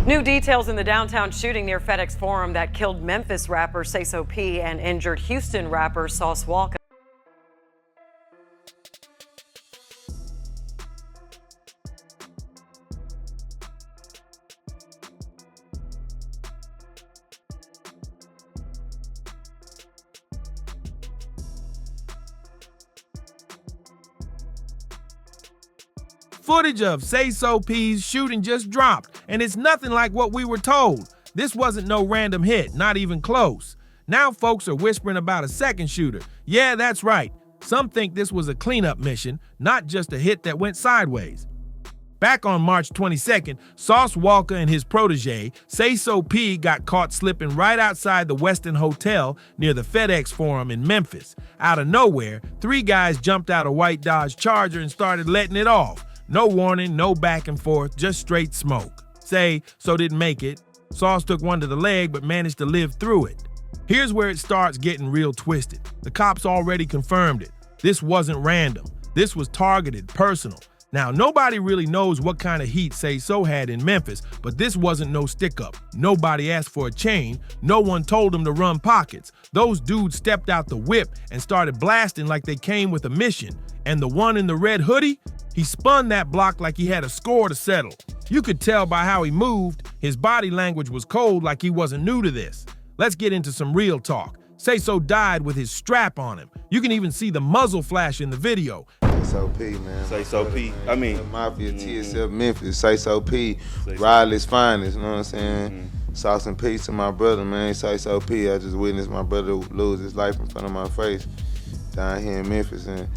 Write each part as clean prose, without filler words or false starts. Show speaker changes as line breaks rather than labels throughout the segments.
New details in the downtown shooting near FedEx Forum that killed Memphis rapper Sayso P and injured Houston rapper Sauce.
Footage of Sayso P's shooting just dropped, and it's nothing like what we were told. This wasn't no random hit, not even close. Now folks are whispering about a second shooter. Yeah, that's right. Some think this was a cleanup mission, not just a hit that went sideways. Back on March 22nd, Sauce Walker and his protege, Sayso P, got caught slipping right outside the Westin Hotel near the FedEx Forum in Memphis. Out of nowhere, 3 guys jumped out a white Dodge Charger and started letting it off. No warning, no back and forth, just straight smoke. So didn't make it. Sauce took one to the leg but managed to live through it. Here's where it starts getting real twisted. The cops already confirmed it. This wasn't random. This was targeted, personal. Now, nobody really knows what kind of heat Sayso had in Memphis, but this wasn't no stick-up. Nobody asked for a chain. No one told him to run pockets. Those dudes stepped out the whip and started blasting like they came with a mission. And the one in the red hoodie, he spun that block like he had a score to settle. You could tell by how he moved, his body language was cold like he wasn't new to this. Let's get into some real talk. Sayso died with his strap on him. You can even see the muzzle flash in the video.
Sayso P, man.
Sayso P. I mean,
the Mafia, TSF, Memphis. Sayso P, Riley's finest. You know what I'm saying? Sauce and peace to my brother, man. Sayso P. I just witnessed my brother lose his life in front of my face down here in Memphis, and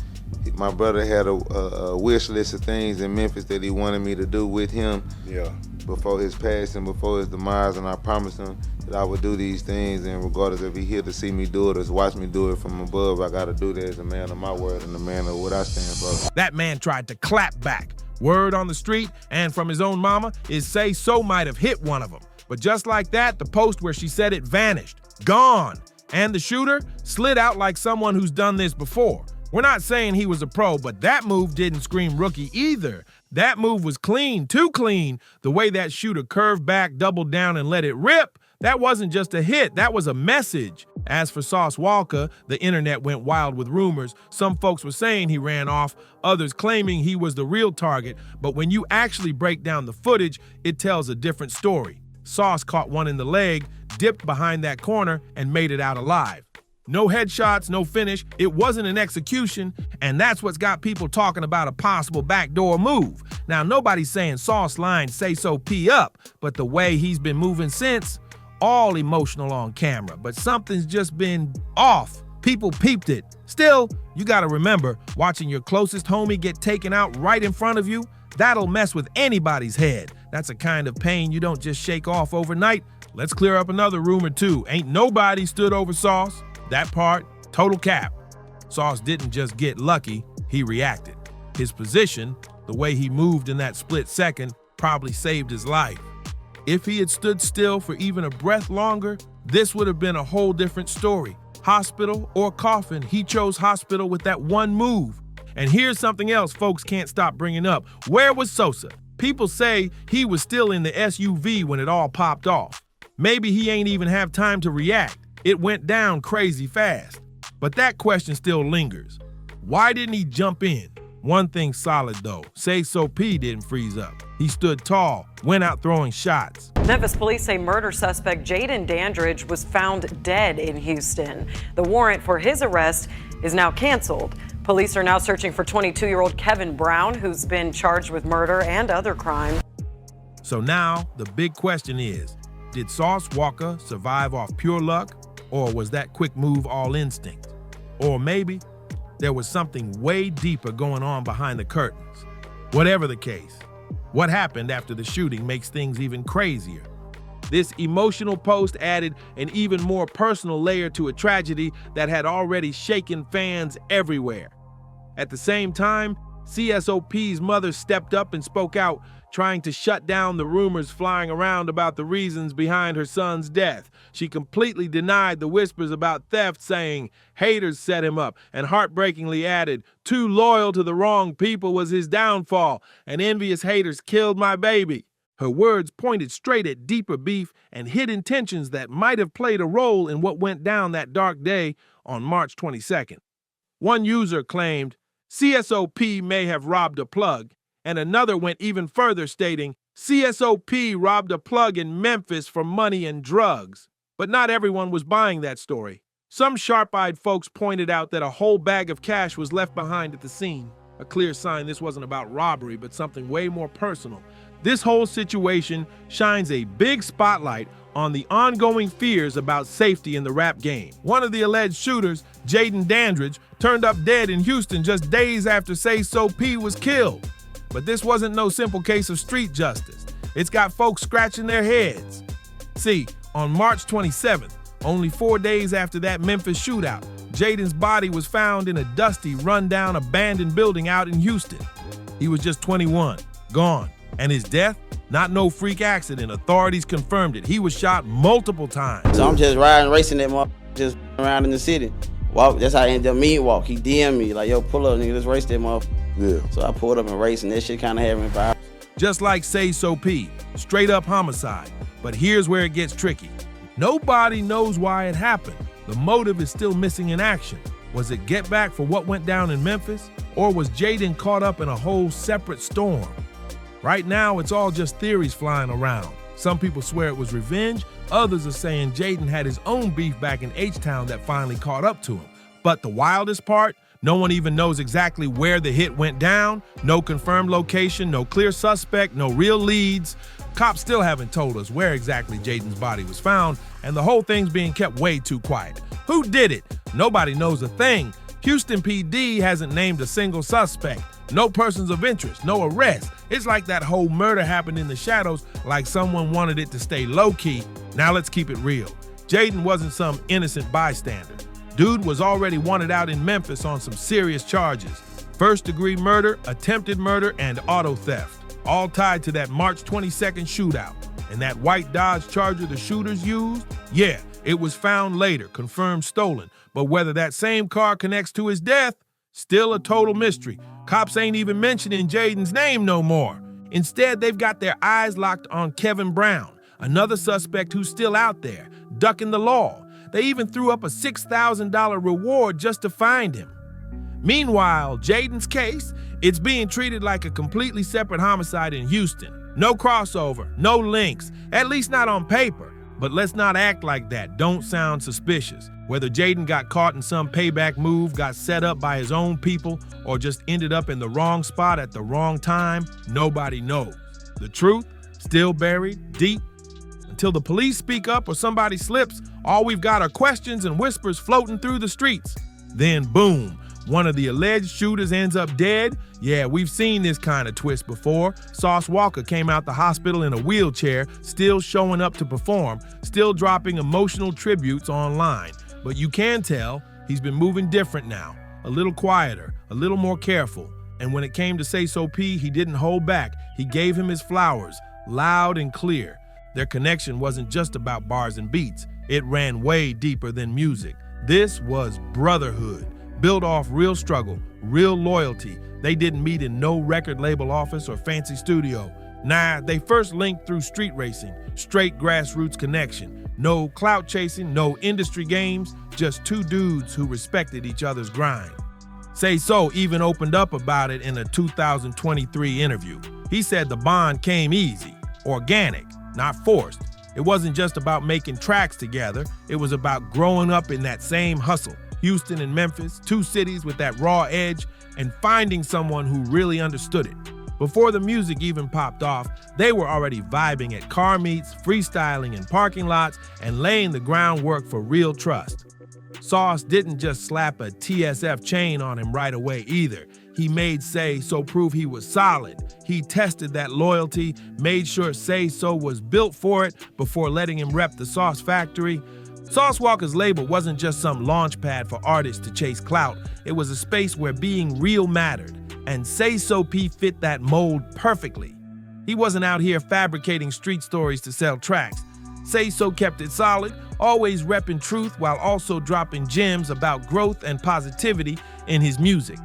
my brother had a wish list of things in Memphis that he wanted me to do with him.
Yeah.
Before his passing, before his demise, and I promised him that I would do these things, and regardless if he here to see me do it or to watch me do it from above, I gotta do that as a man of my word and a man of what I stand for.
That man tried to clap back. Word on the street and from his own mama is Sayso might have hit one of them. But just like that, the post where she said it vanished, gone. And the shooter slid out like someone who's done this before. We're not saying he was a pro, but that move didn't scream rookie either. That move was clean, too clean. The way that shooter curved back, doubled down, and let it rip, that wasn't just a hit, that was a message. As for Sauce Walker, the internet went wild with rumors. Some folks were saying he ran off, others claiming he was the real target. But when you actually break down the footage, it tells a different story. Sauce caught one in the leg, dipped behind that corner, and made it out alive. No headshots, no finish, it wasn't an execution, and that's what's got people talking about a possible backdoor move. Now, nobody's saying Sauce lined Sayso P up, but the way he's been moving since, all emotional on camera, but something's just been off. People peeped it. Still, you gotta remember, watching your closest homie get taken out right in front of you, that'll mess with anybody's head. That's a kind of pain you don't just shake off overnight. Let's clear up another rumor too. Ain't nobody stood over Sauce. That part, total cap. Sauce didn't just get lucky, he reacted. His position, the way he moved in that split second, probably saved his life. If he had stood still for even a breath longer, this would have been a whole different story. Hospital or coffin, he chose hospital with that one move. And here's something else folks can't stop bringing up. Where was Sosa? People say he was still in the SUV when it all popped off. Maybe he ain't even have time to react. It went down crazy fast. But that question still lingers. Why didn't he jump in? One thing's solid though, Sayso P didn't freeze up. He stood tall, went out throwing shots.
Memphis police say murder suspect Jaden Dandridge was found dead in Houston. The warrant for his arrest is now canceled. Police are now searching for 22-year-old Kevin Brown, who's been charged with murder and other crimes.
So now the big question is, did Sauce Walker survive off pure luck? Or was that quick move all instinct? Or maybe there was something way deeper going on behind the curtains. Whatever the case, what happened after the shooting makes things even crazier. This emotional post added an even more personal layer to a tragedy that had already shaken fans everywhere. At the same time, CSOP's mother stepped up and spoke out, trying to shut down the rumors flying around about the reasons behind her son's death. She completely denied the whispers about theft, saying haters set him up, and heartbreakingly added, too loyal to the wrong people was his downfall, and envious haters killed my baby. Her words pointed straight at deeper beef and hid intentions that might have played a role in what went down that dark day on March 22nd. One user claimed, "CSO P may have robbed a plug," and another went even further, stating, "CSO P robbed a plug in Memphis for money and drugs." But not everyone was buying that story. Some sharp-eyed folks pointed out that a whole bag of cash was left behind at the scene, a clear sign this wasn't about robbery, but something way more personal. This whole situation shines a big spotlight on the ongoing fears about safety in the rap game. One of the alleged shooters, Jaden Dandridge, turned up dead in Houston just days after Sayso P was killed. But this wasn't no simple case of street justice. It's got folks scratching their heads. See, on March 27th, only 4 days after that Memphis shootout, Jaden's body was found in a dusty, run-down, abandoned building out in Houston. He was just 21, gone. And his death? Not no freak accident. Authorities confirmed it. He was shot multiple times.
So I'm just riding, racing that motherfucker, just around in the city. Walk. That's how I ended up meeting Walk. He DM'd me like, "Yo, pull up, nigga, let's race that motherfucker."
Yeah.
So I pulled up and raced, and that shit kind of had me vibe.
Just like Sayso P, straight up homicide. But here's where it gets tricky. Nobody knows why it happened. The motive is still missing in action. Was it get back for what went down in Memphis? Or was Jaden caught up in a whole separate storm? Right now, it's all just theories flying around. Some people swear it was revenge. Others are saying Jaden had his own beef back in H-Town that finally caught up to him. But the wildest part, no one even knows exactly where the hit went down. No confirmed location, no clear suspect, no real leads. Cops still haven't told us where exactly Jaden's body was found, and the whole thing's being kept way too quiet. Who did it? Nobody knows a thing. Houston PD hasn't named a single suspect. No persons of interest, no arrests. It's like that whole murder happened in the shadows, like someone wanted it to stay low-key. Now let's keep it real. Jaden wasn't some innocent bystander. Dude was already wanted out in Memphis on some serious charges. First-degree murder, attempted murder, and auto theft. All tied to that March 22nd shootout. And that white Dodge Charger the shooters used? Yeah, it was found later, confirmed stolen. But whether that same car connects to his death, still a total mystery. Cops ain't even mentioning Jaden's name no more. Instead, they've got their eyes locked on Kevin Brown, another suspect who's still out there, ducking the law. They even threw up a $6,000 reward just to find him. Meanwhile, Jaden's case, it's being treated like a completely separate homicide in Houston. No crossover, no links, at least not on paper. But let's not act like that. Don't sound suspicious. Whether Jaden got caught in some payback move, got set up by his own people, or just ended up in the wrong spot at the wrong time, nobody knows. The truth, still buried deep. Until the police speak up or somebody slips, all we've got are questions and whispers floating through the streets. Then boom, one of the alleged shooters ends up dead. Yeah, we've seen this kind of twist before. Sauce Walker came out the hospital in a wheelchair, still showing up to perform, still dropping emotional tributes online. But you can tell he's been moving different now, a little quieter, a little more careful. And when it came to Sayso P, he didn't hold back. He gave him his flowers, loud and clear. Their connection wasn't just about bars and beats. It ran way deeper than music. This was brotherhood, built off real struggle, real loyalty. They didn't meet in no record label office or fancy studio. Nah, they first linked through street racing, straight grassroots connection. No clout chasing, no industry games, just two dudes who respected each other's grind. Sayso even opened up about it in a 2023 interview. He said the bond came easy, organic, not forced. It wasn't just about making tracks together, it was about growing up in that same hustle. Houston and Memphis, two cities with that raw edge, and finding someone who really understood it. Before the music even popped off, they were already vibing at car meets, freestyling in parking lots, and laying the groundwork for real trust. Sauce didn't just slap a TSF chain on him right away either. He made Sayso prove he was solid. He tested that loyalty, made sure Sayso was built for it before letting him rep the Sauce Factory. Sauce Walker's label wasn't just some launch pad for artists to chase clout. It was a space where being real mattered, and Sayso P fit that mold perfectly. He wasn't out here fabricating street stories to sell tracks. Sayso kept it solid, always repping truth while also dropping gems about growth and positivity in his music.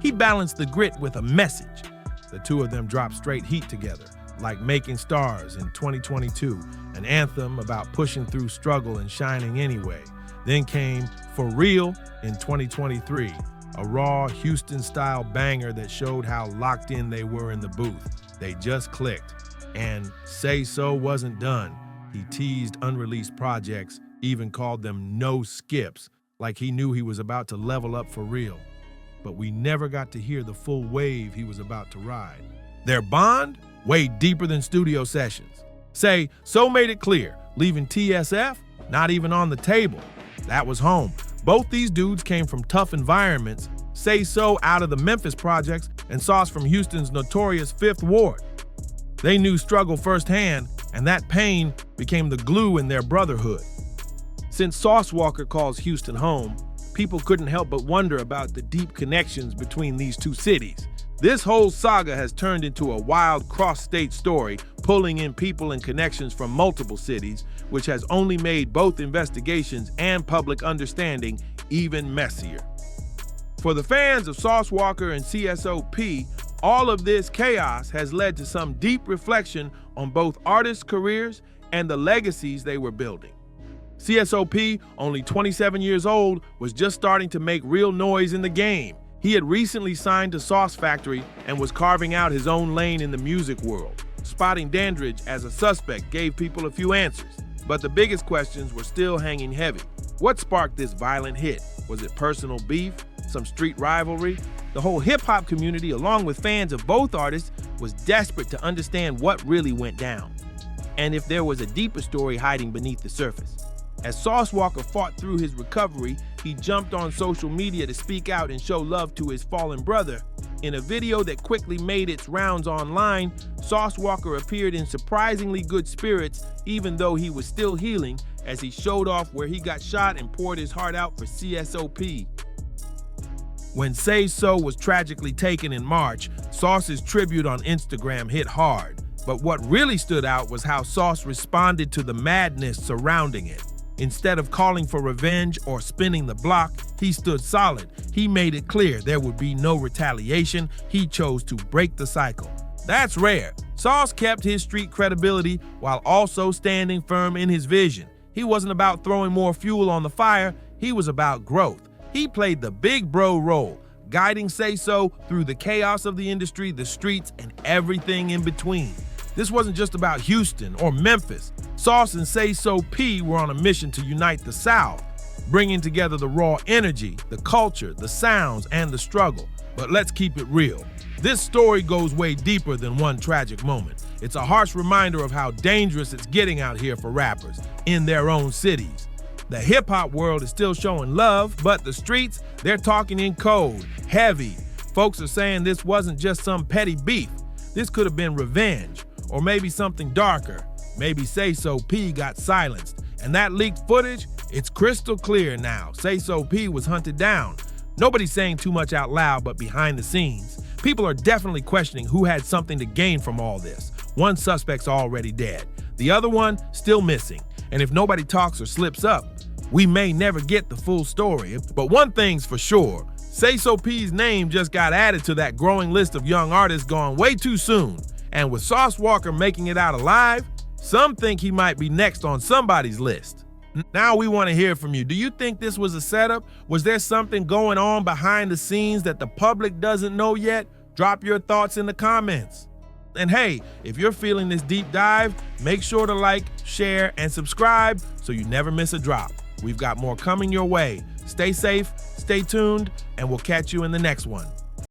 He balanced the grit with a message. The two of them dropped straight heat together. like Making Stars in 2022, an anthem about pushing through struggle and shining anyway. Then came For Real in 2023, a raw Houston-style banger that showed how locked in they were in the booth. They just clicked. And Sayso wasn't done. He teased unreleased projects, even called them no skips, like he knew he was about to level up for real. But we never got to hear the full wave he was about to ride. Their bond? Way deeper than studio sessions. Sayso made it clear, leaving TSF not even on the table. That was home. Both these dudes came from tough environments, Sayso out of the Memphis projects and Sauce from Houston's notorious Fifth Ward. They knew struggle firsthand, and that pain became the glue in their brotherhood. Since Sauce Walker calls Houston home, people couldn't help but wonder about the deep connections between these two cities. This whole saga has turned into a wild cross-state story, pulling in people and connections from multiple cities, which has only made both investigations and public understanding even messier. For the fans of Sauce Walker and Sayso P, all of this chaos has led to some deep reflection on both artists' careers and the legacies they were building. Sayso P, only 27 years old, was just starting to make real noise in the game. He had recently signed to Sauce Factory and was carving out his own lane in the music world. Spotting Dandridge as a suspect gave people a few answers, but the biggest questions were still hanging heavy. What sparked this violent hit? Was it personal beef? Some street rivalry? The whole hip-hop community, along with fans of both artists, was desperate to understand what really went down, and if there was a deeper story hiding beneath the surface. As Sauce Walker fought through his recovery, he jumped on social media to speak out and show love to his fallen brother. In a video that quickly made its rounds online, Sauce Walker appeared in surprisingly good spirits, even though he was still healing, as he showed off where he got shot and poured his heart out for Sayso P. When Sayso was tragically taken in March, Sauce's tribute on Instagram hit hard. But what really stood out was how Sauce responded to the madness surrounding it. Instead of calling for revenge or spinning the block, he stood solid. He made it clear there would be no retaliation. He chose to break the cycle. That's rare. Sauce kept his street credibility while also standing firm in his vision. He wasn't about throwing more fuel on the fire. He was about growth. He played the big bro role, guiding Sayso through the chaos of the industry, the streets, and everything in between. This wasn't just about Houston or Memphis. Sauce and Sayso P were on a mission to unite the South, bringing together the raw energy, the culture, the sounds, and the struggle. But let's keep it real. This story goes way deeper than one tragic moment. It's a harsh reminder of how dangerous it's getting out here for rappers in their own cities. The hip-hop world is still showing love, but the streets, they're talking in code, heavy. Folks are saying this wasn't just some petty beef. This could have been revenge, or maybe something darker. Maybe Sayso P got silenced. And that leaked footage, it's crystal clear now. Sayso P was hunted down. Nobody's saying too much out loud, but behind the scenes, people are definitely questioning who had something to gain from all this. One suspect's already dead. The other one still missing. And if nobody talks or slips up, we may never get the full story. But one thing's for sure, Sayso P's name just got added to that growing list of young artists gone way too soon. And with Sauce Walker making it out alive, some think he might be next on somebody's list. Now we want to hear from you. Do you think this was a setup? Was there something going on behind the scenes that the public doesn't know yet? Drop your thoughts in the comments. And hey, if you're feeling this deep dive, make sure to like, share, and subscribe so you never miss a drop. We've got more coming your way. Stay safe, stay tuned, and we'll catch you in the next one.